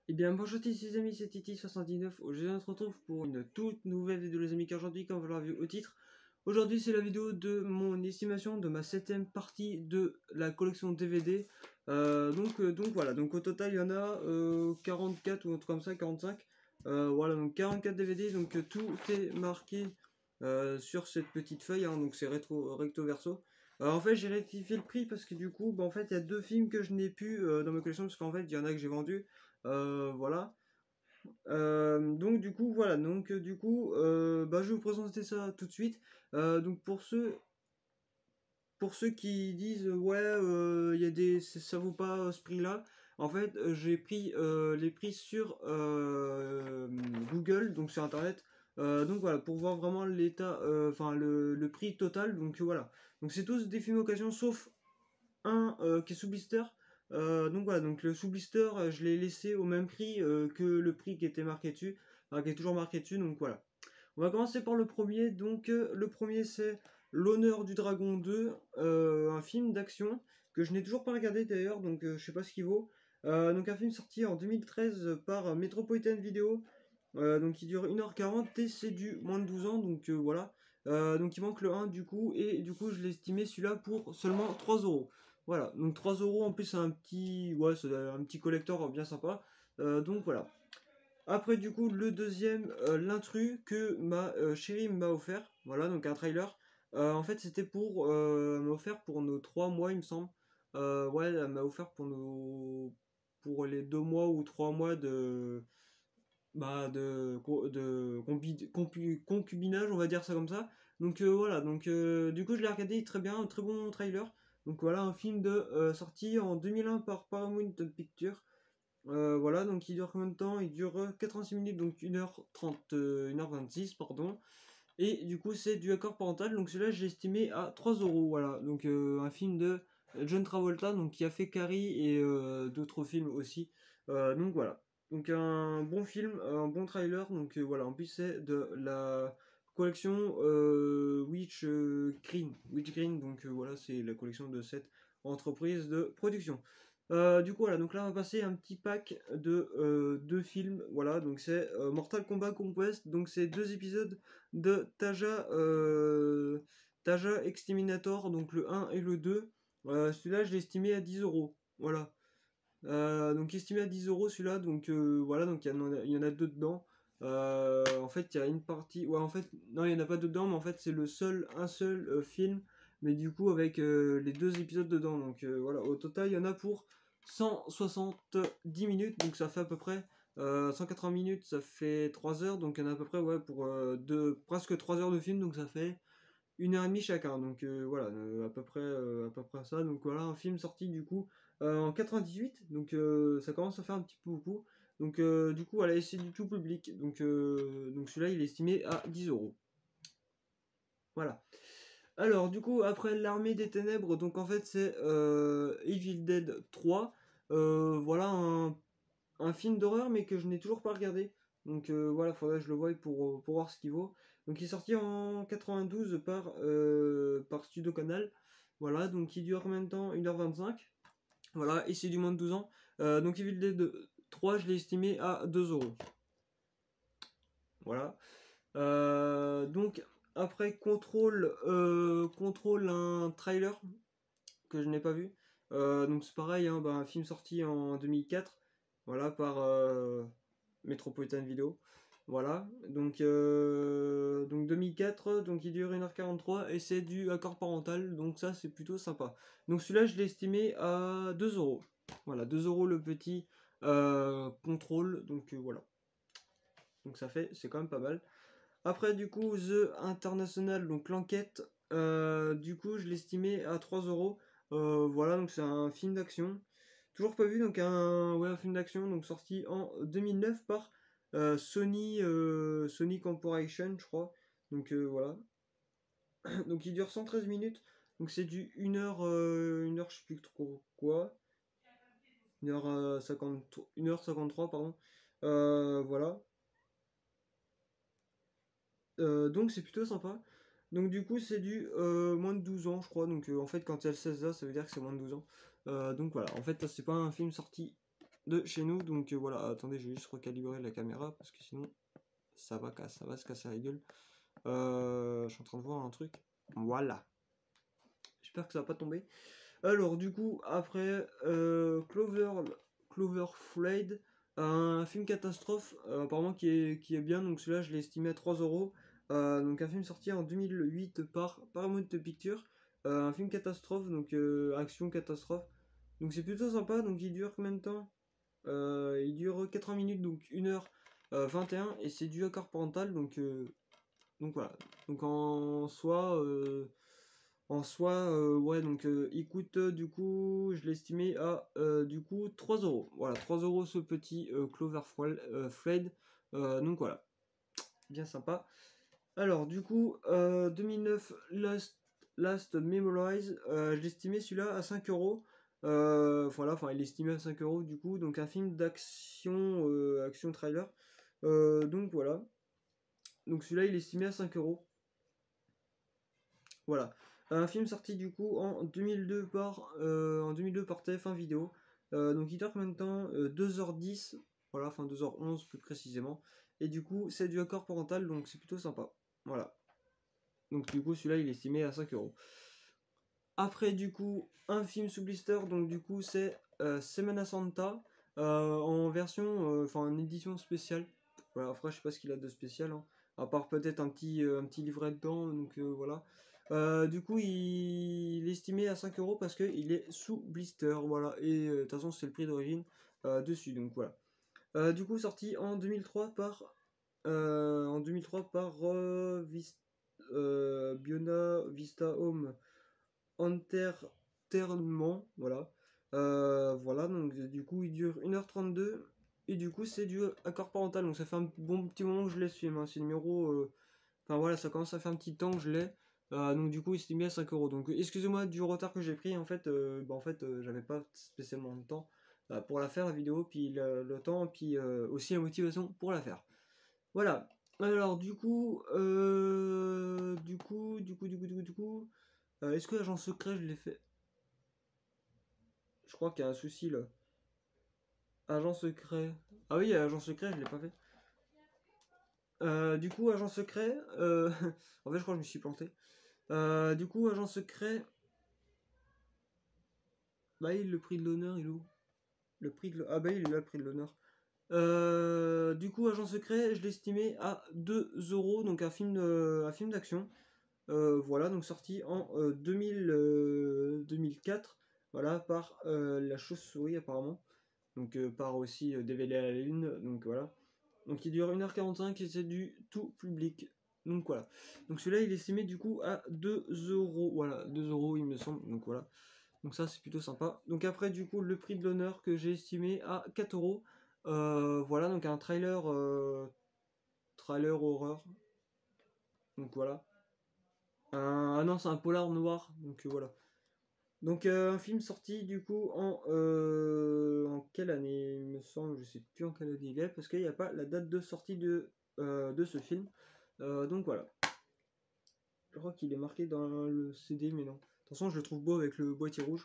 Eh bien bonjour les amis, c'est Titi79. Aujourd'hui on se retrouve pour une toute nouvelle vidéo les amis, car aujourd'hui comme vous l'avez vu au titre, aujourd'hui c'est la vidéo de mon estimation de ma 7ème partie de la collection DVD. Donc voilà, donc au total il y en a 44 ou un truc comme ça, 45. Voilà, donc 44 DVD, donc tout est marqué sur cette petite feuille, hein, donc c'est recto verso. En fait j'ai rectifié le prix parce que du coup en fait il y a deux films que je n'ai plus dans ma collection, parce qu'en fait il y en a que j'ai vendu. Voilà. Donc du coup voilà, donc du coup bah, je vais vous présenter ça tout de suite. Donc pour ceux qui disent ouais il y a ça vaut pas ce prix là, en fait j'ai pris les prix sur Google, donc sur internet. Donc voilà, pour voir vraiment l'état, enfin le prix total. Donc voilà, donc c'est tous des films occasion sauf un qui est sous blister. Donc voilà, donc le sous blister, je l'ai laissé au même prix que le prix qui était marqué dessus, enfin, qui est toujours marqué dessus. Donc voilà. On va commencer par le premier. Donc le premier c'est L'honneur du dragon 2, un film d'action que je n'ai toujours pas regardé d'ailleurs, donc je sais pas ce qu'il vaut. Donc un film sorti en 2013 par Metropolitan Video. Donc il dure 1h40 et c'est du moins de 12 ans, donc voilà. Donc il manque le 1 du coup, et du coup je l'ai estimé celui-là pour seulement 3€. Voilà, donc 3€ en plus c'est un petit, ouais, c'est un petit collector bien sympa. Donc voilà. Après du coup le deuxième, l'intrus que ma chérie m'a offert. Voilà, donc un trailer. En fait c'était pour m'a offert pour nos 3 mois il me semble. Ouais, elle m'a offert pour les 2 mois ou 3 mois de concubinage, on va dire ça comme ça. Donc voilà, donc du coup je l'ai regardé, très bien, un très bon trailer. Donc voilà, un film sorti en 2001 par Paramount Pictures. Voilà, donc il dure combien de temps? Il dure 86 minutes, donc 1h30, 1h26, pardon. Et du coup c'est du accord parental, donc celui-là j'ai estimé à 3€. Voilà, donc un film de John Travolta, donc qui a fait Carrie et d'autres films aussi. Donc voilà, donc un bon film, un bon trailer. Donc voilà, en plus c'est de la collection Witch Green, donc voilà, c'est la collection de cette entreprise de production. Du coup voilà, donc là on va passer un petit pack de deux films. Voilà, donc c'est Mortal Kombat Conquest, donc c'est deux épisodes de Taja Exterminator, donc le 1 et le 2. Celui-là, je l'ai estimé à 10€. Voilà. Donc estimé à 10€ celui-là. Donc voilà, donc il y en a deux dedans. En fait, il y a une partie. Ouais, en fait, non, il n'y en a pas deux dedans, mais en fait, c'est un seul film. Mais du coup, avec les deux épisodes dedans. Donc voilà, au total, il y en a pour 170 minutes. Donc ça fait à peu près 180 minutes, ça fait 3 heures. Donc il y en a à peu près, ouais, pour presque 3 heures de film. Donc ça fait 1h30 chacun. Donc voilà, à peu près ça. Donc voilà, un film sorti du coup en 98. Donc ça commence à faire un petit peu beaucoup. Donc du coup, voilà, et c'est du tout public. Donc celui-là, il est estimé à 10€. Voilà. Alors, du coup, après l'Armée des Ténèbres, donc en fait, c'est Evil Dead 3. Voilà, un film d'horreur, mais que je n'ai toujours pas regardé. Donc voilà, faudrait que je le voie pour voir ce qu'il vaut. Donc il est sorti en 92 par Studio Canal. Voilà, donc il dure combien de temps? 1h25. Voilà, et c'est du moins de 12 ans. Donc Evil Dead 3, je l'ai estimé à 2€. Voilà. Donc après Contrôle, un trailer que je n'ai pas vu. Donc c'est pareil, hein, bah, un film sorti en 2004, voilà, par Metropolitan Video. Voilà, donc 2004, donc il dure 1h43 et c'est du accord parental, donc ça c'est plutôt sympa. Donc celui-là je l'ai estimé à 2€. Voilà, 2€ le petit contrôle, donc voilà. Donc c'est quand même pas mal. Après du coup The International, donc l'enquête, du coup je l'estimais à 3€. Voilà, donc c'est un film d'action. Toujours pas vu, donc un film d'action, donc sorti en 2009 par Sony Corporation, je crois. Donc voilà. Donc il dure 113 minutes. Donc c'est du 1h, je sais plus trop quoi. 1h53, pardon. Voilà. Donc c'est plutôt sympa. Donc du coup c'est du moins de 12 ans je crois. Donc en fait quand il y a le 16 là ça veut dire que c'est moins de 12 ans. Donc voilà, en fait c'est pas un film sorti de chez nous. Donc voilà, attendez, je vais juste recalibrer la caméra parce que sinon ça va se casser la gueule. Je suis en train de voir un truc. Voilà. J'espère que ça va pas tomber. Alors du coup, après Cloverfield, un film catastrophe, apparemment qui est bien, donc celui-là je l'ai estimé à 3€. Donc un film sorti en 2008 par Paramount Pictures, un film catastrophe, donc action catastrophe. Donc c'est plutôt sympa, donc il dure combien de temps? Il dure 80 minutes, donc 1h21, et c'est du accord parental, donc voilà. Donc ouais, donc il coûte du coup, je l'ai estimé à du coup 3€. Voilà, 3€ ce petit Cloverfield. Donc voilà, bien sympa. Alors du coup, 2009 Last Memorize, je l'estimais celui-là à 5€. Voilà, enfin il est estimé à 5€ du coup, donc un film d'action, action trailer. Donc voilà, donc celui-là il est estimé à 5€. Voilà. Un film sorti du coup en 2002 par TF1 Vidéo. Donc il dure combien de temps? 2h10, voilà, enfin 2h11 plus précisément. Et du coup c'est du accord parental, donc c'est plutôt sympa. Voilà. Donc du coup celui-là il est estimé à 5€. Après du coup un film sous blister, donc du coup c'est Semana Santa, en version, enfin en édition spéciale. Voilà, après je sais pas ce qu'il a de spécial, hein. À part peut-être un petit livret dedans, donc voilà. Du coup il est estimé à 5€ parce qu'il est sous blister, voilà. Et de toute façon c'est le prix d'origine dessus, donc voilà. Du coup sorti en 2003 par Biona Vista Home Entertainment, voilà. Voilà, donc du coup il dure 1h32, et du coup c'est du accord parental, donc ça fait un bon petit moment que je l'ai ce film, hein. C'est numéro, enfin voilà, ça commence à faire un petit temps que je l'ai. Donc du coup il s'est mis à 5€. Donc excusez-moi du retard que j'ai pris, en fait j'avais pas spécialement le temps pour la faire la vidéo, puis le temps, puis aussi la motivation pour la faire. Voilà. Alors est-ce que l'agent secret je l'ai fait? Je crois qu'il y a un souci là. Agent secret. Ah oui, agent secret, je l'ai pas fait. Du coup, agent secret. En fait, je crois que je me suis planté. Du coup, agent secret. Bah, le prix de l'honneur, il est où? Le prix de. Ah, bah, il est là, le prix de l'honneur. Du coup, agent secret, je l'estimais à 2€. Donc, un film d'action. Voilà, donc sorti en 2004. Voilà, par la chauve-souris, apparemment. Donc, par aussi DVD à la lune. Donc, voilà. Donc il dure 1h45 et c'est du tout public. Donc voilà. Donc celui-là il est estimé du coup à 2€. Voilà, 2€ il me semble. Donc voilà. Donc ça c'est plutôt sympa. Donc après du coup le prix de l'honneur que j'ai estimé à 4€. Voilà, donc un trailer horreur. Donc voilà. Ah non, c'est un polar noir. Donc voilà. Donc un film sorti du coup en quelle année il me semble, je sais plus en quelle année il est, parce qu'il n'y a pas la date de sortie de ce film. Donc voilà. Je crois qu'il est marqué dans le CD, mais non. De toute façon, je le trouve beau avec le boîtier rouge.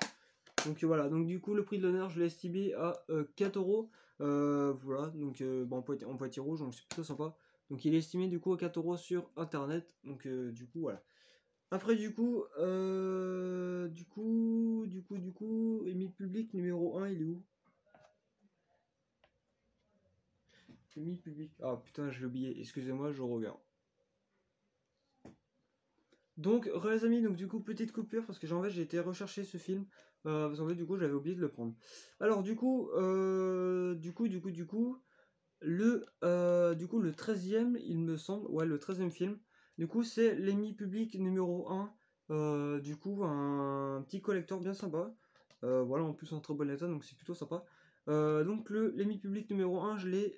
Donc voilà, donc du coup le prix de l'honneur je l'ai estimé à 4€. Voilà, donc en boîtier rouge, donc c'est plutôt sympa. Donc il est estimé du coup à 4€ sur internet. Donc du coup voilà. Après du coup, Émile Public numéro 1, il est où? Émile Public. Ah putain, je l'ai oublié, excusez-moi, je regarde. Donc, les amis, donc du coup, petite coupure parce que j'ai été rechercher ce film. Parce qu'en fait, du coup, j'avais oublié de le prendre. Alors, le 13e, il me semble, ouais, le 13e film. Du coup, c'est l'Emi Public numéro 1. Du coup, un petit collector bien sympa. Voilà, en plus en très bon état, donc c'est plutôt sympa. Donc, l'Emi Public numéro 1, je l'ai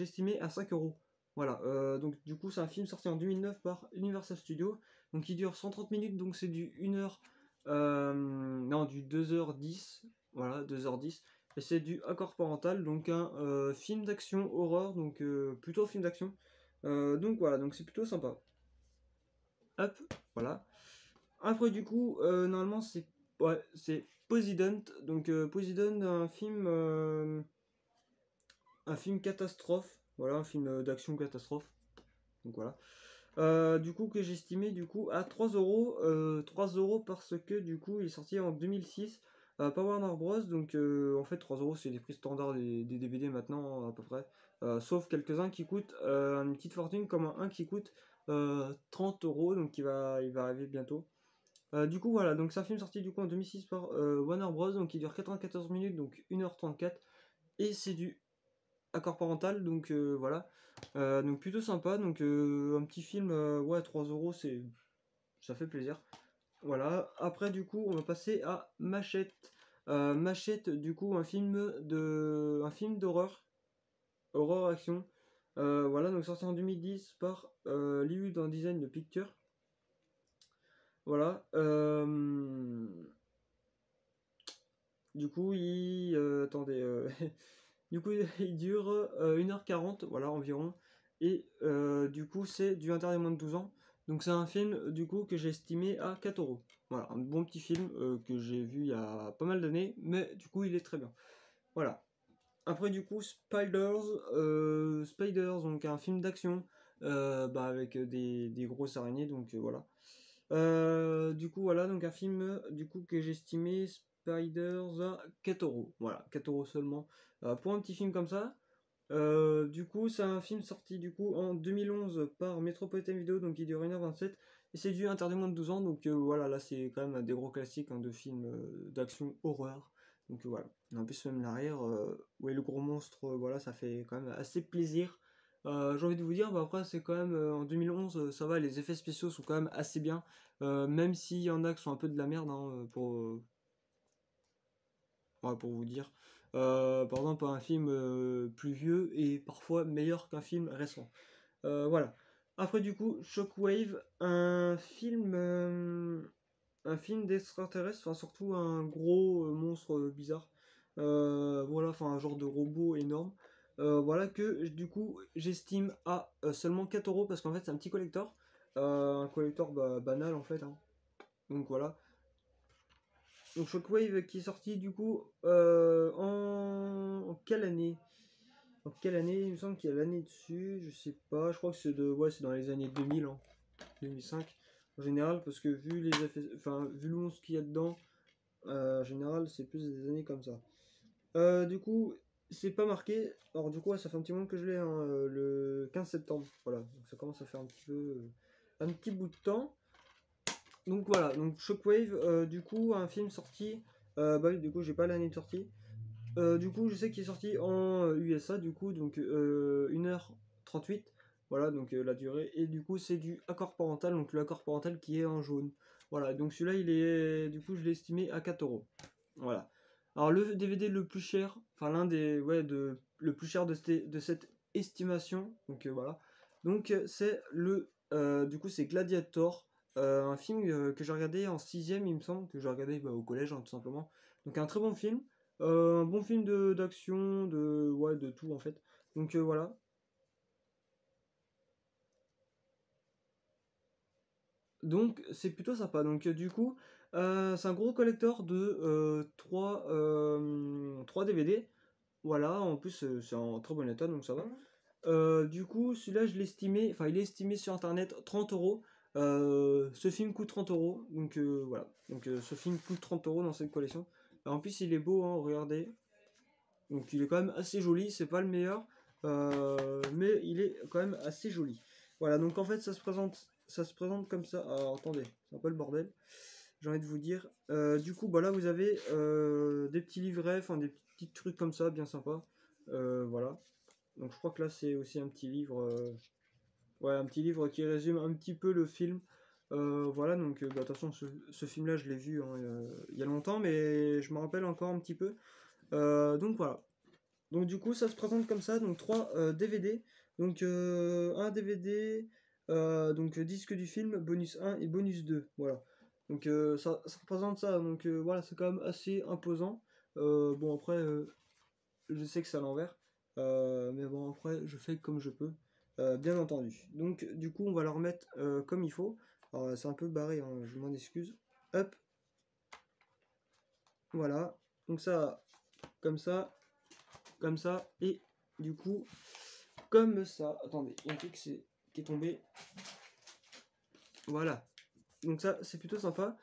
estimé à 5€. Voilà, donc du coup, c'est un film sorti en 2009 par Universal Studios. Donc, il dure 130 minutes, donc c'est du 1h. Non, du 2h10. Voilà, 2h10. Et c'est du accord parental, donc un film d'action horreur, donc plutôt film d'action. Donc voilà, donc c'est plutôt sympa. Hop, voilà. Après du coup, normalement c'est Poseidon. Donc Poseidon, un film un film catastrophe, voilà, un film d'action catastrophe, donc voilà. Du coup que j'ai estimé du coup à 3 euros, 3 euros parce que du coup il est sorti en 2006, pas Warner Bros. Donc en fait 3 euros c'est les prix standards des DVD maintenant à peu près, sauf quelques-uns qui coûtent une petite fortune comme un qui coûte 30 euros, donc il va arriver bientôt. Du coup voilà, donc c'est un film sorti du coup en 2006 par Warner Bros. Donc il dure 94 minutes, donc 1h34, et c'est du accord parental, donc voilà. Donc plutôt sympa, donc un petit film, ouais, 3 euros, ça fait plaisir. Voilà, après du coup on va passer à Machette. Machette, du coup un film d'horreur, horreur action. Voilà, donc sorti en 2010 par Liu dans Design de Picture. Voilà. Du coup attendez, du coup il dure 1h40, voilà environ. Et du coup c'est du interdit moins de 12 ans. Donc c'est un film du coup que j'ai estimé à 4 euros. Voilà, un bon petit film que j'ai vu il y a pas mal d'années, mais du coup il est très bien. Voilà. Après du coup Spiders, donc un film d'action, avec des grosses araignées, donc voilà. Du coup voilà, donc un film du coup que j'ai estimé Spiders à 4 euros. Voilà, 4 euros seulement. Pour un petit film comme ça. Du coup, c'est un film sorti du coup en 2011 par Metropolitan Video, donc il dure 1h27, et c'est du interdit moins de 12 ans, donc voilà, là c'est quand même des gros classiques, hein, de films d'action horreur. Donc voilà, en plus même l'arrière, ouais, le gros monstre, voilà, ça fait quand même assez plaisir. J'ai envie de vous dire, bah, après c'est quand même en 2011, ça va, les effets spéciaux sont quand même assez bien, même s'il y en a qui sont un peu de la merde, hein, ouais, pour vous dire. Par exemple, un film plus vieux est parfois meilleur qu'un film récent. Voilà. Après, du coup, Shockwave, un film d'extraterrestre, enfin surtout un gros monstre bizarre. Voilà, enfin un genre de robot énorme. Voilà que du coup j'estime à seulement 4 euros parce qu'en fait c'est un petit collector. Un collector banal en fait, hein. Donc voilà. Donc Shockwave qui est sorti du coup en quelle année? En quelle année? Il me semble qu'il y a l'année dessus, je sais pas, je crois que c'est dans les années 2000, hein, 2005 en général, parce que vu les effets, enfin vu le monstre qu'il y a dedans, en général c'est plus des années comme ça. Du coup, c'est pas marqué, alors du coup ouais, ça fait un petit moment que je l'ai, hein, le 15 septembre, voilà, donc ça commence à faire un petit peu, un petit bout de temps. Donc voilà, donc Shockwave, du coup, un film sorti. Bah oui, du coup, j'ai pas l'année de sortie. Du coup, je sais qu'il est sorti en USA, du coup, donc 1h38. Voilà, donc la durée. Et du coup, c'est du accord parental, donc le accord parental qui est en jaune. Voilà, donc celui-là, du coup, je l'ai estimé à 4 euros. Voilà. Alors, le DVD le plus cher, enfin, l'un des. Ouais, le plus cher de cette estimation. Donc voilà. Donc, c'est du coup, c'est Gladiator. Un film que j'ai regardé en 6ème, il me semble, que j'ai regardé au collège, hein, tout simplement. Donc, un très bon film. Un bon film d'action, ouais, de tout en fait. Donc voilà. Donc c'est plutôt sympa. Donc du coup, c'est un gros collector de 3 DVD. Voilà, en plus c'est en très bon état, donc ça va. Du coup, celui-là, je l'estimais, enfin il est estimé sur internet 30 euros. Ce film coûte 30 euros. Donc voilà. Donc ce film coûte 30 euros dans cette collection. En plus, il est beau, hein, regardez. Donc il est quand même assez joli, c'est pas le meilleur, mais il est quand même assez joli. Voilà, donc en fait ça se présente comme ça. Alors attendez, c'est un peu le bordel, j'ai envie de vous dire. Du coup, bah là vous avez des petits livrets, enfin des petits trucs comme ça, bien sympa. Voilà. Donc je crois que là c'est aussi un petit livre, ouais, un petit livre qui résume un petit peu le film. Voilà, donc de toute façon ce film-là je l'ai vu, hein, il y a longtemps, mais je me rappelle encore un petit peu. Donc voilà. Donc du coup, ça se présente comme ça, donc 3 DVD. Donc un DVD, donc disque du film, bonus 1 et bonus 2. Voilà. Donc ça représente ça. Donc voilà, c'est quand même assez imposant. Bon après, je sais que c'est à l'envers. Mais bon après, je fais comme je peux. Bien entendu. Donc du coup, on va le remettre comme il faut. Alors c'est un peu barré, hein, je m'en excuse. Hop, voilà. Donc ça, comme ça, et du coup, comme ça. Attendez, il y a un truc qui est tombé. Voilà. Donc ça, c'est plutôt sympa.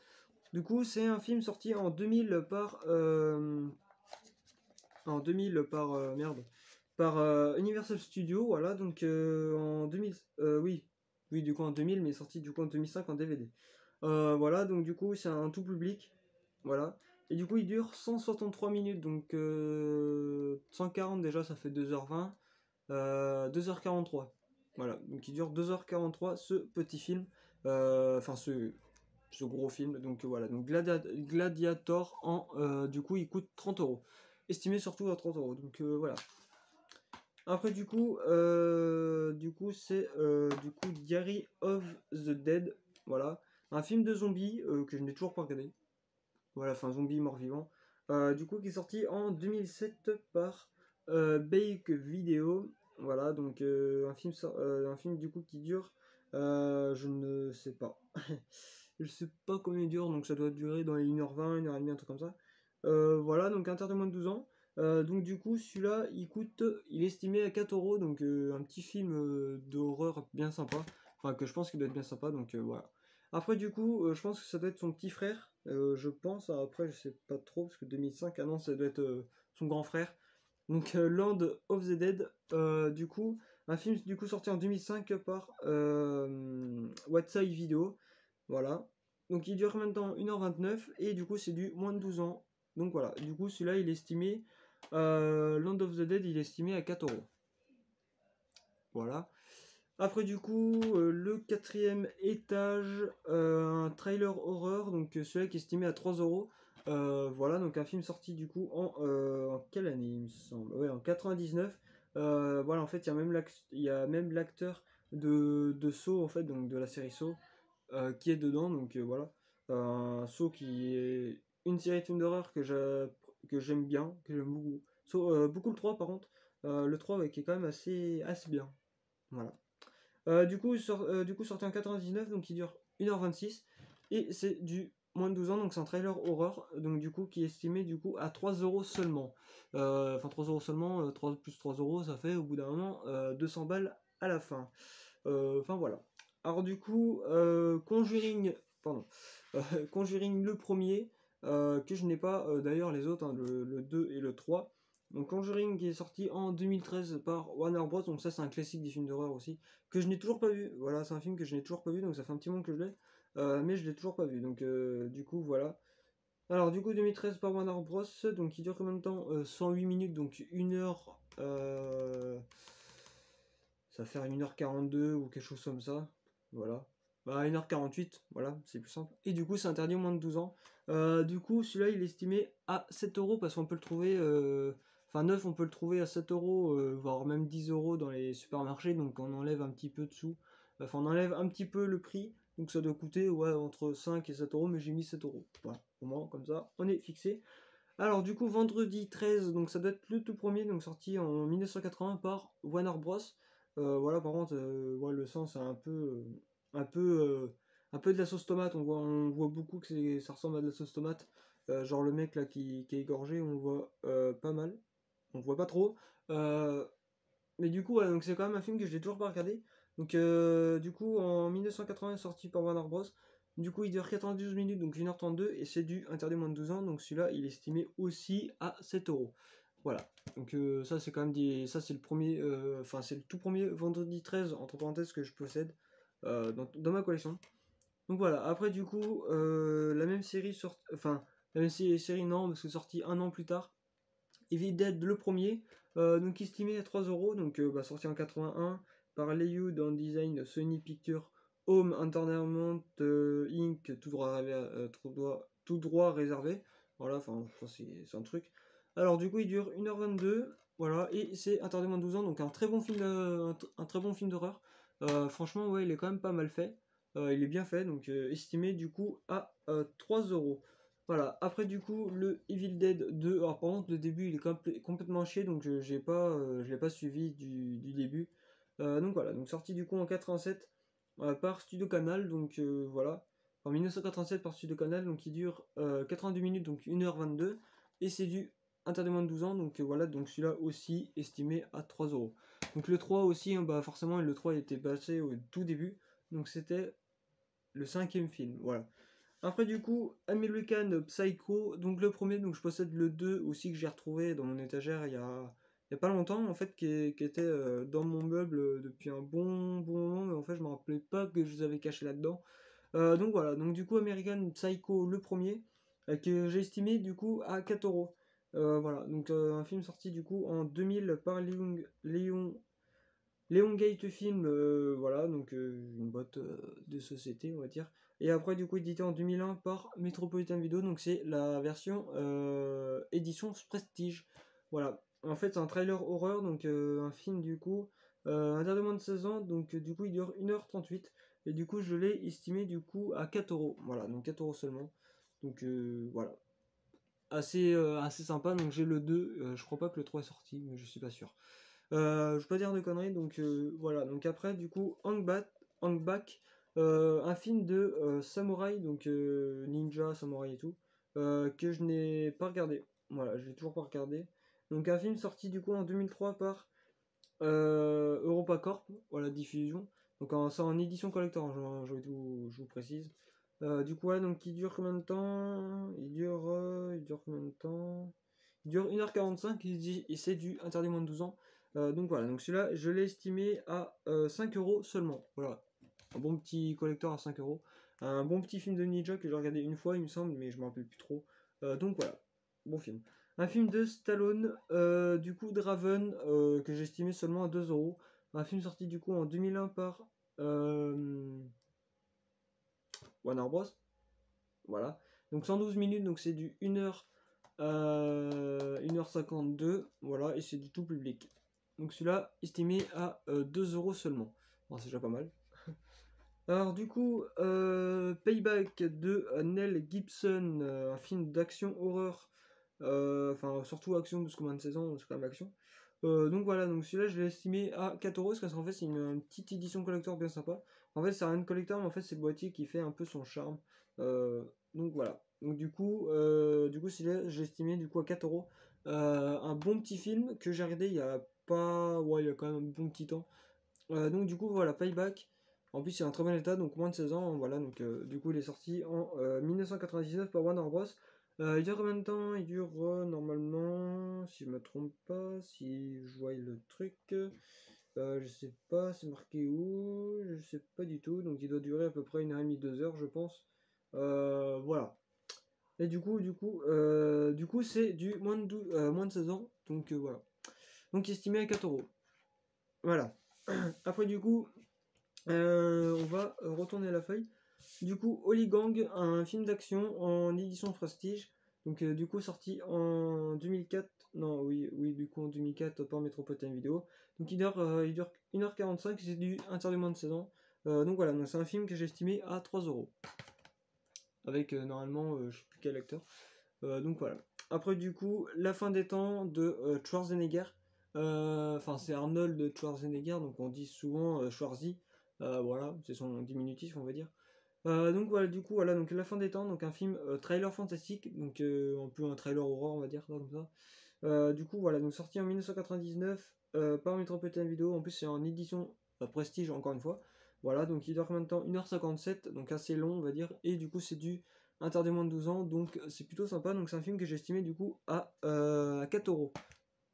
Du coup, c'est un film sorti en 2000 par... merde. Par Universal Studios, voilà. Donc en 2000... oui. Oui, du coup en 2000, mais sorti du coup en 2005 en DVD. Voilà, donc du coup, c'est un tout public. Voilà. Et du coup, il dure 163 minutes. Donc 140 déjà, ça fait 2h20. 2h43. Voilà, donc il dure 2h43 ce petit film. Enfin, ce gros film. Donc voilà, donc Gladiator en du coup il coûte 30€. Estimé surtout à 30€. Donc voilà. Après du coup c'est du coup Diary of the Dead. Voilà. Un film de zombies que je n'ai toujours pas regardé. Voilà, enfin zombie mort-vivant. Du coup qui est sorti en 2007 par Bake Video. Voilà, donc un film du coup qui dure, je ne sais pas. Je sais pas combien il dure, donc ça doit durer dans les 1h20, 1h30, un truc comme ça. Voilà, donc interdit moins de 12 ans. Donc du coup, celui-là, il est estimé à 4€, donc un petit film d'horreur bien sympa. Enfin, que je pense qu'il doit être bien sympa, donc voilà. Après, du coup, je pense que ça doit être son petit frère. Je pense, après, je sais pas trop, parce que 2005, ah non, ça doit être son grand frère. Donc, Land of the Dead, du coup, un film du coup sorti en 2005 par Watsai Video. Voilà. Donc, il dure maintenant 1h29, et du coup, c'est du moins de 12 ans. Donc, voilà. Du coup, celui-là, il est estimé, Land of the Dead, il est estimé à 4€. Voilà. Après du coup, le quatrième étage, un trailer horreur, donc celui-là qui est estimé à 3€. Voilà, donc un film sorti du coup en quelle année il me semble? Ouais, en 99. Voilà, en fait, il y a même l'acteur de Saw, en fait, donc de la série Saw, qui est dedans, donc voilà. Un Saw qui est une série de films d'horreur que j'aime bien, que j'aime beaucoup. Beaucoup le 3 par contre. Le 3 ouais, qui est quand même assez bien. Voilà. Du coup, sorti en 99, donc il dure 1h26. Et c'est du moins de 12 ans, donc c'est un trailer horreur, donc du coup, qui est estimé du coup à 3€ seulement. Enfin, 3€ seulement, 3 plus 3€, ça fait au bout d'un moment 200 balles à la fin. Enfin voilà. Alors du coup, Conjuring, pardon, Conjuring le premier, que je n'ai pas d'ailleurs les autres, hein, le 2 et le 3. Donc Conjuring qui est sorti en 2013 par Warner Bros. Donc ça c'est un classique des films d'horreur aussi, que je n'ai toujours pas vu. Voilà, c'est un film que je n'ai toujours pas vu, donc ça fait un petit moment que je l'ai, mais je l'ai toujours pas vu. Donc du coup voilà. Alors du coup 2013 par Warner Bros. Donc il dure combien de temps? 108 minutes, donc 1h... ça va faire 1h42 ou quelque chose comme ça. Voilà. Bah 1h48, voilà, c'est plus simple. Et du coup c'est interdit au moins de 12 ans. Du coup celui-là il est estimé à 7€ parce qu'on peut le trouver... Enfin neuf on peut le trouver à 7€, voire même 10€ dans les supermarchés. Donc on enlève un petit peu de sous. Enfin on enlève un petit peu le prix. Donc ça doit coûter ouais, entre 5 et 7€, mais j'ai mis 7€. Voilà, au moins comme ça on est fixé. Alors du coup vendredi 13, donc ça doit être le tout premier, donc sorti en 1980 par Warner Bros. Voilà, par contre, ouais, le sang c'est un peu, un peu de la sauce tomate. On voit beaucoup que ça ressemble à de la sauce tomate. Genre le mec là qui est égorgé, on le voit pas mal. On le voit pas trop. Euh, mais du coup, ouais, donc c'est quand même un film que je n'ai toujours pas regardé. Donc du coup, en 1980, sorti par Warner Bros. Du coup, il dure 92 minutes, donc 1h32, et c'est du interdit moins de 12 ans. Donc celui-là, il est estimé aussi à 7€. Voilà. Donc ça, c'est quand même ça, c'est le premier... Enfin, c'est le tout premier vendredi 13, entre parenthèses, que je possède dans ma collection. Donc voilà. Après, du coup, la même série sort... Enfin, la même série, non, parce que sorti un an plus tard. Evil Dead le premier, donc estimé à 3€, donc sorti en 81 par Leyu dans le design Sony Pictures Home Entertainment Inc. Tout droit réservé. Voilà, enfin c'est un truc. Alors du coup il dure 1h22, voilà, et c'est interdit moins de 12 ans, donc un très bon film, un très bon film d'horreur. Franchement ouais il est quand même pas mal fait. Il est bien fait, donc estimé du coup à 3€. Voilà, après du coup le Evil Dead 2, alors par contre le début il est complètement chier, donc je l'ai pas suivi du début. Donc voilà, donc sorti du coup en 87 par Studio Canal, donc voilà, en 1987 par Studio Canal, donc il dure 82 minutes, donc 1h22, et c'est du interdit moins de 12 ans, donc voilà, donc celui-là aussi estimé à 3 euros. Donc le 3 aussi, hein, bah forcément le 3 était passé au tout début, donc c'était le 5e film, voilà. Après du coup, American Psycho, donc le premier, donc je possède le 2 aussi que j'ai retrouvé dans mon étagère il y a pas longtemps en fait, qui était dans mon meuble depuis un bon moment, mais en fait je me rappelais pas que je les avais cachés là-dedans. Donc voilà, donc du coup American Psycho le premier, que j'ai estimé du coup à 4 euros. Voilà, donc un film sorti du coup en 2000 par Léon Gate Film, voilà, donc une boîte de société, on va dire. Et après, du coup, édité en 2001 par Metropolitan Video, donc c'est la version édition Prestige. Voilà, en fait, c'est un trailer horreur, donc un film, du coup, interdit moins de 16 ans, donc du coup, il dure 1h38. Et du coup, je l'ai estimé, du coup, à 4 euros. Voilà, donc 4 euros seulement. Donc voilà, assez sympa. Donc j'ai le 2, je crois pas que le 3 est sorti, mais je suis pas sûr. Je vais pas dire de conneries, donc voilà. Donc après, du coup, Hang Back, un film de samouraï, donc ninja, samouraï et tout, que je n'ai pas regardé. Voilà, je l'ai toujours pas regardé. Donc un film sorti du coup en 2003 par EuropaCorp, voilà, diffusion. Donc c'est en édition collector, hein, je vous précise. Du coup, ouais, donc il dure combien de temps? Il dure combien de temps? Il dure 1h45 et c'est du interdit moins de 12 ans. Donc voilà, donc celui-là, je l'ai estimé à 5 euros seulement. Voilà, un bon petit collector à 5 euros. Un bon petit film de ninja que j'ai regardé une fois, il me semble, mais je me rappelle plus trop. Donc voilà, bon film. Un film de Stallone, du coup Draven, que j'ai estimé seulement à 2 euros. Un film sorti du coup en 2001 par Warner Bros. Voilà. Donc 112 minutes, donc c'est du 1h, 1h52. Voilà, et c'est du tout public. Donc celui-là, estimé à 2 euros seulement. Bon, c'est déjà pas mal. Alors du coup, Payback de Nell Gibson, un film d'action horreur. Enfin, surtout action, parce que moins de 16 ans, c'est quand même action. Donc voilà, donc celui-là je l'ai estimé à 4 euros parce qu'en fait c'est une petite édition collector bien sympa. En fait c'est rien de collector, mais en fait c'est le boîtier qui fait un peu son charme. Euh, donc voilà. Donc du coup celui-là j'ai estimé du coup à 4 euros. Un bon petit film que j'ai regardé il y a pas. Ouais, il y a quand même un bon petit temps. Donc du coup voilà, Payback. En plus il est en très bon état, donc moins de 16 ans. Voilà, donc du coup il est sorti en 1999 par Warner Bros. Il dure combien de temps? Il dure normalement, si je me trompe pas, si je vois le truc, je sais pas, c'est marqué où, je sais pas du tout, donc il doit durer à peu près 1h30, 2 heures, je pense. Voilà. Et du coup c'est du moins de 16 ans, donc voilà. Donc estimé à 4 euros. Voilà. Après du coup, on va retourner la feuille. Du coup, Holy Gang, un film d'action en édition Prestige. Donc, du coup, sorti en 2004. Non, oui, du coup, en 2004 par Metropolitan Video. Donc, il dure 1h45, c'est du interdit moins de 16 ans. Donc, voilà, donc c'est un film que j'ai estimé à 3 euros. Avec normalement, je sais plus quel acteur. Donc, voilà. Après, du coup, La fin des temps de Schwarzenegger. Enfin, c'est Arnold Schwarzenegger, donc on dit souvent Schwarzy. Voilà, c'est son diminutif, on va dire. Donc voilà, du coup, voilà, donc La fin des temps, donc un film trailer fantastique, donc un peu un trailer horreur, on va dire, comme ça. Du coup, voilà, donc sorti en 1999 par Metropolitan Video, en plus c'est en édition Prestige, encore une fois. Voilà, donc il dure combien de temps? 1h57, donc assez long, on va dire, et du coup, c'est du interdit moins de 12 ans, donc c'est plutôt sympa. Donc c'est un film que j'ai estimé du coup à 4 euros.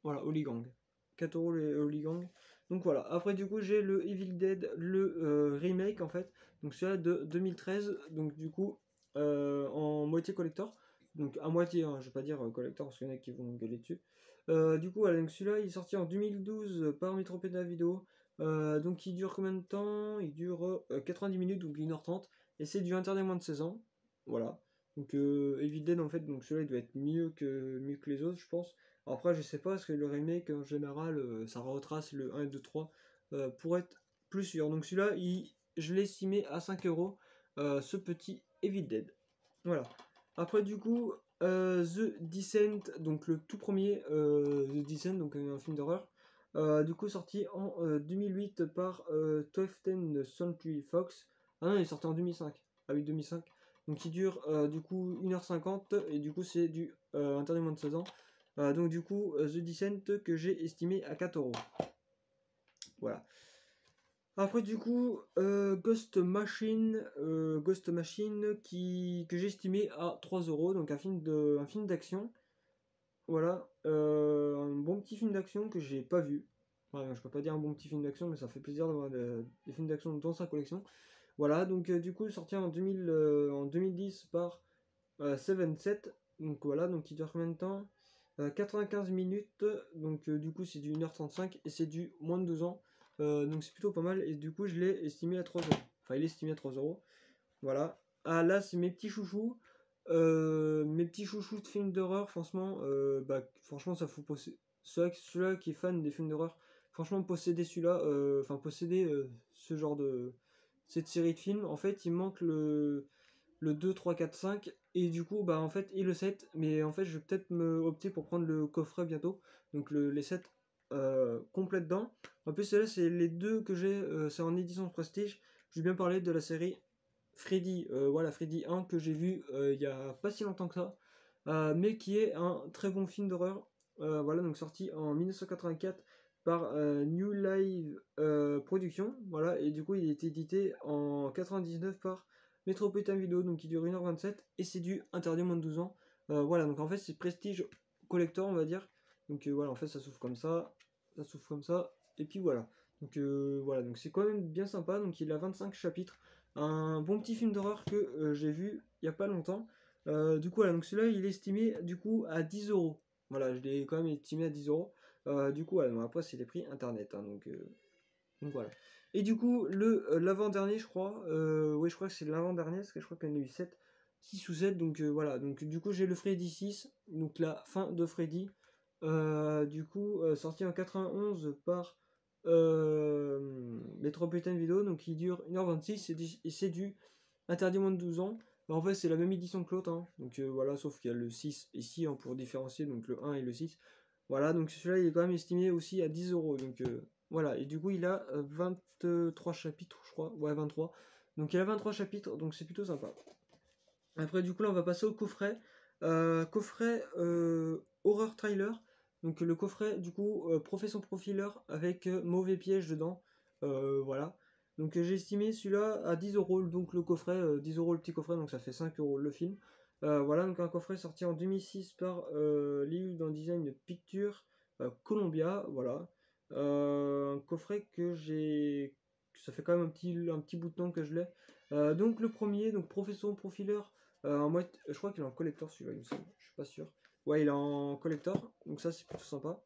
Voilà, Holy Gang. 4 euros les Holy Gang. Donc voilà, après du coup j'ai le Evil Dead, le remake en fait, donc celui-là de 2013, donc du coup en moitié collector, donc à moitié, hein, je vais pas dire collector parce qu'il y en a qui vont me gueuler dessus. Du coup voilà, donc celui-là il est sorti en 2012 par Metropolitan Video, donc il dure combien de temps? Il dure 90 minutes, donc 1h30, et c'est du interdit moins de 16 ans, voilà. Donc Evil Dead en fait, donc celui-là il doit être mieux que les autres je pense. Après, je sais pas, parce que le remake, en général, ça retrace le 1 et 2, 3 pour être plus sûr. Donc celui-là, je l'ai estimé à 5 euros, ce petit Evil Dead. Voilà. Après, du coup, The Descent, donc le tout premier The Descent, donc un film d'horreur. Du coup, sorti en 2008 par 12th Century Fox. Ah non, il est sorti en 2005. Ah oui, 2005. Donc il dure du coup 1h50 et du coup c'est du interdit moins de 16 ans. Donc du coup, The Descent que j'ai estimé à 4 euros. Voilà. Après du coup, Ghost Machine que j'ai estimé à 3 euros, donc un film d'action. Voilà, un bon petit film d'action que j'ai pas vu. Enfin, je peux pas dire un bon petit film d'action, mais ça fait plaisir d'avoir des films d'action dans sa collection. Voilà, donc du coup sorti en 2010 par Seven Set. Donc voilà, donc il dure combien de temps 95 minutes, donc du coup c'est du 1h35 et c'est du moins de 2 ans. Donc c'est plutôt pas mal et du coup je l'ai estimé à 3 euros. Enfin il est estimé à 3 euros. Voilà. Ah là c'est mes petits chouchous. Mes petits chouchous de films d'horreur, franchement, franchement ça faut posséder. Celui-là qui est fan des films d'horreur, franchement posséder celui-là, enfin posséder ce genre de cette série de films, en fait il manque le 2, 3, 4, 5 et du coup bah en fait et le 7, mais en fait je vais peut-être me opter pour prendre le coffret bientôt, donc les 7 complets dedans. En plus là c'est les deux que j'ai, c'est en édition prestige. Je vais bien parler de la série Freddy, voilà Freddy 1 que j'ai vu il y a pas si longtemps que ça, mais qui est un très bon film d'horreur. Voilà, donc sorti en 1984 par New Live Productions, voilà, et du coup il a été édité en 99 par Metropolitan Video, donc il dure 1h27 et c'est du interdit moins de 12 ans. Voilà, donc en fait c'est prestige collector on va dire. Donc voilà, en fait ça s'ouvre comme ça s'ouvre comme ça, et puis voilà. Donc voilà, donc c'est quand même bien sympa, donc il a 25 chapitres. Un bon petit film d'horreur que j'ai vu il y a pas longtemps. Du coup, voilà, donc celui-là il est estimé du coup à 10 euros. Voilà, je l'ai quand même estimé à 10 euros. Du coup, voilà, après c'est les prix internet, hein, donc voilà. Et du coup, l'avant-dernier, je crois, oui, je crois que c'est l'avant-dernier, parce que je crois qu'il y en a eu 7, 6 ou 7, donc voilà. Donc du coup, j'ai le Freddy 6, donc la fin de Freddy. Du coup, sorti en 91 par Metropolitan Video, donc il dure 1h26 et c'est du interdit moins de 12 ans. En fait, c'est la même édition que l'autre, hein. Donc voilà, sauf qu'il y a le 6 ici hein, pour différencier, donc le 1 et le 6. Voilà, donc celui-là il est quand même estimé aussi à 10 euros. Donc voilà, et du coup il a 23 chapitres, je crois. Ouais, 23. Donc il a 23 chapitres, donc c'est plutôt sympa. Après, du coup, là on va passer au coffret. Coffret Horror Trailer. Donc le coffret, du coup, Profession Profiler avec mauvais piège dedans. Voilà. Donc j'ai estimé celui-là à 10 euros, donc le coffret, 10 euros le petit coffret, donc ça fait 5 euros le film. Voilà, donc un coffret sorti en 2006 par Liu dans Design Picture Columbia. Voilà. Un coffret que j'ai. Ça fait quand même un petit bout de temps que je l'ai. Donc le premier, donc Profession Profiler. Moi, je crois qu'il est en collector celui-là, il me semble. Je suis pas sûr. Ouais, il est en collector, donc ça c'est plutôt sympa.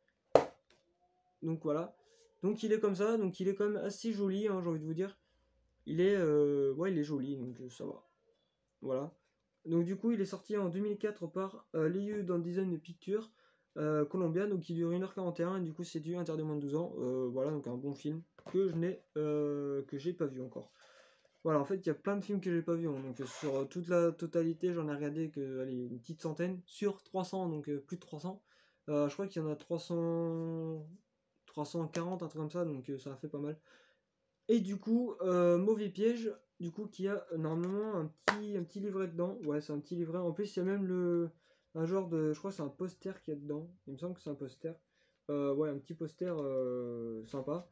Donc voilà. Donc il est comme ça, donc il est quand même assez joli, hein, j'ai envie de vous dire. Ouais, il est joli, donc ça va. Voilà. Donc du coup, il est sorti en 2004 par Liu dans Design Picture Columbia, donc il dure 1h41 et du coup c'est du interdit moins de 12 ans. Voilà, donc un bon film que j'ai pas vu encore. Voilà, en fait, il y a plein de films que j'ai pas vus, hein. Donc sur toute la totalité, j'en ai regardé que allez, une petite centaine sur 300, donc plus de 300. Je crois qu'il y en a 340, un truc comme ça, donc ça a fait pas mal. Et du coup, Mauvais Piège, du coup, qui a normalement un petit livret dedans. Ouais, c'est un petit livret. En plus, il y a même un genre de. Je crois que c'est un poster qu'il y a dedans. Il me semble que c'est un poster. Ouais, un petit poster sympa.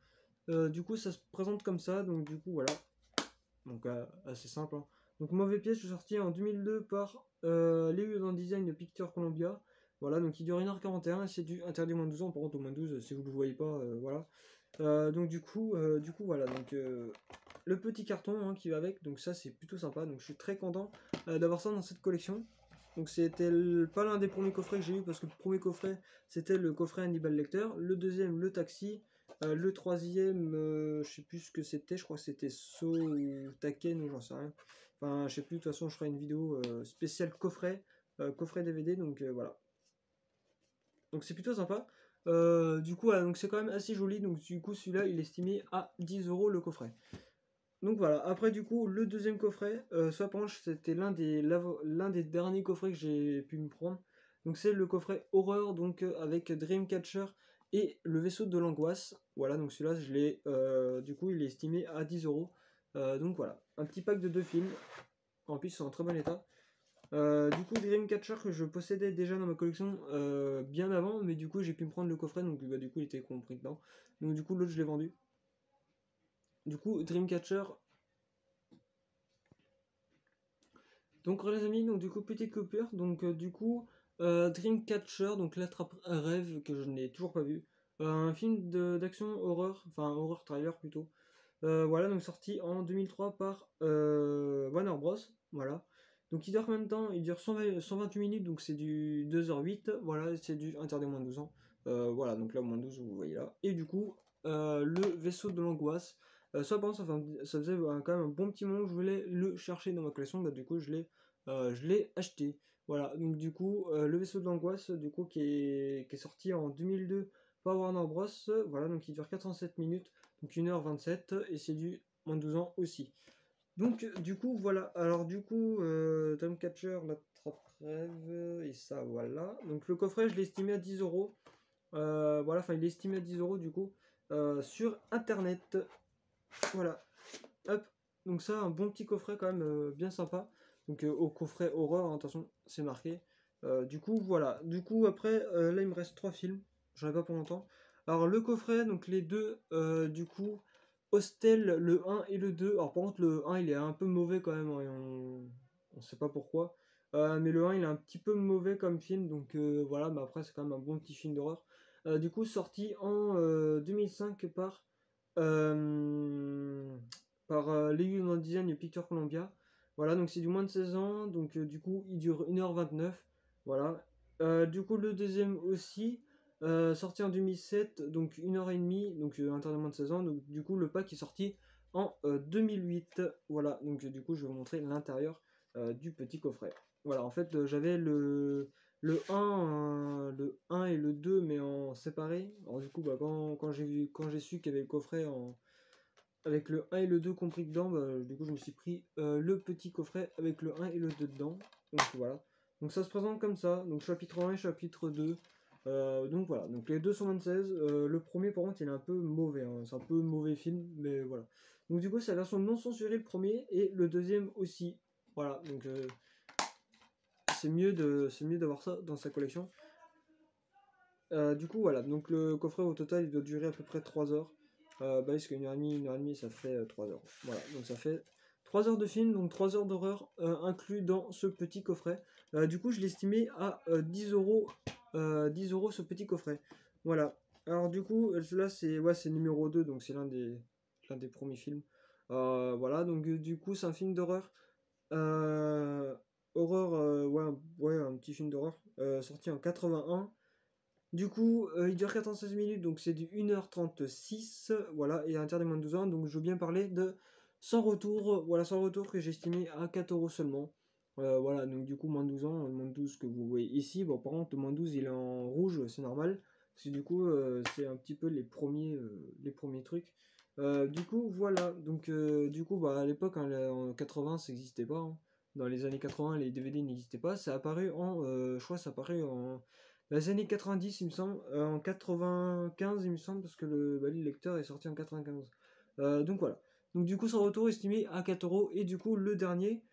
Du coup, ça se présente comme ça, donc du coup, voilà. Donc assez simple, hein. Donc Mauvais Piège, sorti en 2002 par Leo dans Design Picture Columbia. Voilà, donc il dure 1h41 et c'est du interdit moins de 12 ans. Par contre, au moins 12, si vous ne le voyez pas, voilà. Donc du coup voilà, donc le petit carton hein, qui va avec, donc ça c'est plutôt sympa. Donc je suis très content d'avoir ça dans cette collection. Donc c'était pas l'un des premiers coffrets que j'ai eu parce que le premier coffret c'était le coffret Hannibal Lecter, le deuxième le Taxi, le troisième je sais plus ce que c'était, je crois que c'était So ou Taken ou j'en sais rien. Enfin je sais plus, de toute façon je ferai une vidéo spéciale coffret DVD, donc voilà. Donc c'est plutôt sympa. Du coup, voilà, donc c'est quand même assez joli. Donc du coup, celui-là, il est estimé à 10 euros le coffret. Donc voilà. Après, du coup, le deuxième coffret, soit penche, c'était l'un des derniers coffrets que j'ai pu me prendre. Donc c'est le coffret horreur, donc avec Dreamcatcher et le vaisseau de l'angoisse. Voilà, donc celui-là, je l'ai. Du coup, il est estimé à 10 euros. Donc voilà, un petit pack de deux films. En plus, ils sont en très bon état. Du coup, Dreamcatcher que je possédais déjà dans ma collection bien avant, mais du coup j'ai pu me prendre le coffret, donc bah, du coup il était compris dedans. Donc du coup l'autre je l'ai vendu. Du coup Dreamcatcher. Donc les amis, donc du coup petite coupure, donc du coup Dreamcatcher, donc l'attrape-rêve que je n'ai toujours pas vu. Un film d'action horreur, enfin horreur trailer plutôt. Voilà, donc sorti en 2003 par Warner Bros. Voilà. Donc il dure combien de temps? Il dure 128 minutes, donc c'est du 2h08. Voilà, c'est du interdit moins de 12 ans. Voilà, donc là, moins de 12, vous voyez là. Et du coup, le vaisseau de l'angoisse. Ça, par contre, ça faisait quand même un bon petit moment que je voulais le chercher dans ma collection. Bah, du coup, je l'ai acheté. Voilà, donc du coup, le vaisseau de l'angoisse, du coup, qui est sorti en 2002 par Warner Bros. Voilà, donc il dure 407 minutes, donc 1h27, et c'est du moins de 12 ans aussi. Donc, du coup, voilà. Alors, du coup, Dreamcatcher, l'attrape-rêve, et ça, voilà. Donc, le coffret, je l'ai estimé à 10 euros. Voilà, enfin, il est estimé à 10 euros, du coup, sur internet. Voilà. Hop. Donc, ça, un bon petit coffret, quand même, bien sympa. Donc, au coffret horreur, hein, attention, c'est marqué. Du coup, voilà. Du coup, après, là, il me reste 3 films. J'en ai pas pour longtemps. Alors, le coffret, donc les deux, du coup, Hostel, le 1 et le 2. Alors, par contre, le 1, il est un peu mauvais quand même, hein, et on sait pas pourquoi. Mais le 1, il est un petit peu mauvais comme film, donc voilà, mais après, c'est quand même un bon petit film d'horreur. Du coup, sorti en 2005 euh, par Lego Design et Picture Columbia. Voilà, donc c'est du moins de 16 ans, donc du coup, il dure 1h29. Voilà. Du coup, le deuxième aussi. Sorti en 2007, donc 1h30, donc interdit moins de 16 ans. Donc du coup, le pack est sorti en 2008. Voilà, donc du coup, je vais vous montrer l'intérieur du petit coffret. Voilà, en fait, j'avais le 1, le 1 et le 2, mais en séparé. Alors du coup, bah, quand j'ai su qu'il y avait le coffret avec le 1 et le 2 compris dedans, bah, du coup, je me suis pris le petit coffret avec le 1 et le 2 dedans. Donc voilà. Donc ça se présente comme ça. Donc chapitre 1 et chapitre 2. Donc voilà, donc les deux sont 26. Le premier par contre il est un peu mauvais, hein. C'est un peu mauvais film, mais voilà. Donc du coup c'est la version non censurée le premier et le deuxième aussi. Voilà, donc c'est mieux d'avoir ça dans sa collection. Du coup voilà, donc le coffret au total il doit durer à peu près 3 heures. Parce qu'une heure et demie ça fait 3 heures. Voilà, donc ça fait 3 heures de film, donc 3 heures d'horreur inclus dans ce petit coffret. Du coup je l'estimais à 10 euros. 10 euros ce petit coffret. Voilà. Alors du coup là c'est numéro 2, donc c'est l'un des premiers films. Voilà, donc du coup c'est un film d'horreur. Horreur, ouais, un petit film d'horreur sorti en 81. Du coup, il dure 96 minutes, donc c'est du 1h36, voilà, et interdit moins de 12 ans, donc je veux bien parler de Sans Retour, voilà, Sans Retour que j'ai estimé à 4 euros seulement. Voilà, donc du coup, moins de 12 ans, moins de 12 que vous voyez ici. Bon, par contre, le moins de 12 il est en rouge, c'est normal, parce que du coup, c'est un petit peu les premiers trucs. Du coup, voilà, donc du coup, bah, à l'époque, hein, en 80, ça n'existait pas, hein. Dans les années 80, les DVD n'existaient pas. Ça a apparu je crois, ça a apparu en les années 90, il me semble, en 95, il me semble, parce que le lecteur est sorti en 95. Donc voilà. Donc du coup, son retour estimé à 4 euros. Et du coup, le dernier,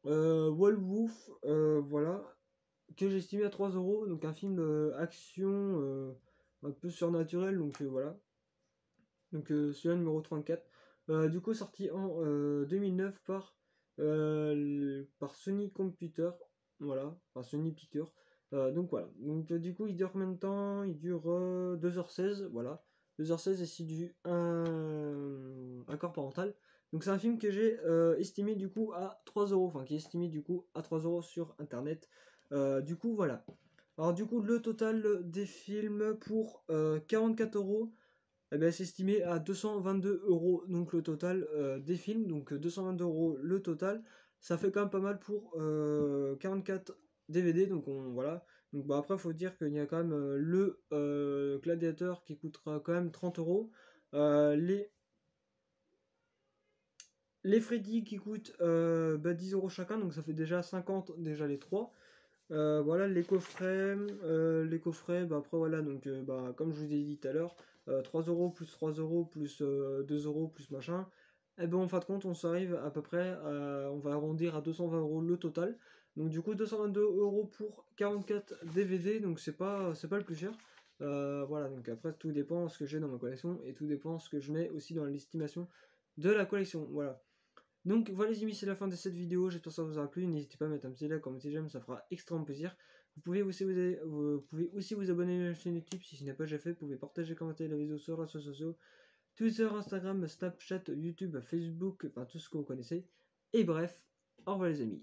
Wolf, voilà, que j'ai estimé à 3 euros. Donc un film action un peu surnaturel. Donc voilà. Donc celui-là, numéro 34. Du coup, sorti en 2009 par Sony Computer. Voilà, par Sony Pictures. Donc voilà. Donc du coup, il dure combien de temps? Il dure 2h16. Voilà. 2h16 et c'est du accord parental. Donc c'est un film que j'ai estimé du coup à 3 euros. Enfin, qui est estimé du coup à 3 euros sur internet. Du coup, voilà. Alors du coup, le total des films pour 44 euros. Eh ben, c'est estimé à 222 euros donc le total des films, donc 222 euros le total, ça fait quand même pas mal pour 44 DVD, donc voilà. Donc bah, après, il faut dire qu'il y a quand même le Gladiator qui coûtera quand même 30 euros, les Freddy qui coûtent 10 euros chacun, donc ça fait déjà 50 déjà les trois. Voilà les coffrets, bah après voilà, donc bah, comme je vous ai dit tout à l'heure, 3 euros plus 3 euros plus 2 euros plus machin, et ben en fin de compte on s'arrive à peu près, on va arrondir à 220 euros le total. Donc du coup 222 € pour 44 DVD, donc c'est pas le plus cher. Voilà, donc après tout dépend ce que j'ai dans ma collection et tout dépend ce que je mets aussi dans l'estimation de la collection. Voilà. Donc voilà les amis, c'est la fin de cette vidéo, j'espère que ça vous aura plu, n'hésitez pas à mettre un petit like, un petit j'aime, ça fera extrêmement plaisir. Vous pouvez aussi vous abonner à la chaîne YouTube si ce n'est pas déjà fait, vous pouvez partager, commenter la vidéo sur les réseaux sociaux, Twitter, Instagram, Snapchat, YouTube, Facebook, enfin tout ce que vous connaissez. Et bref, au revoir les amis.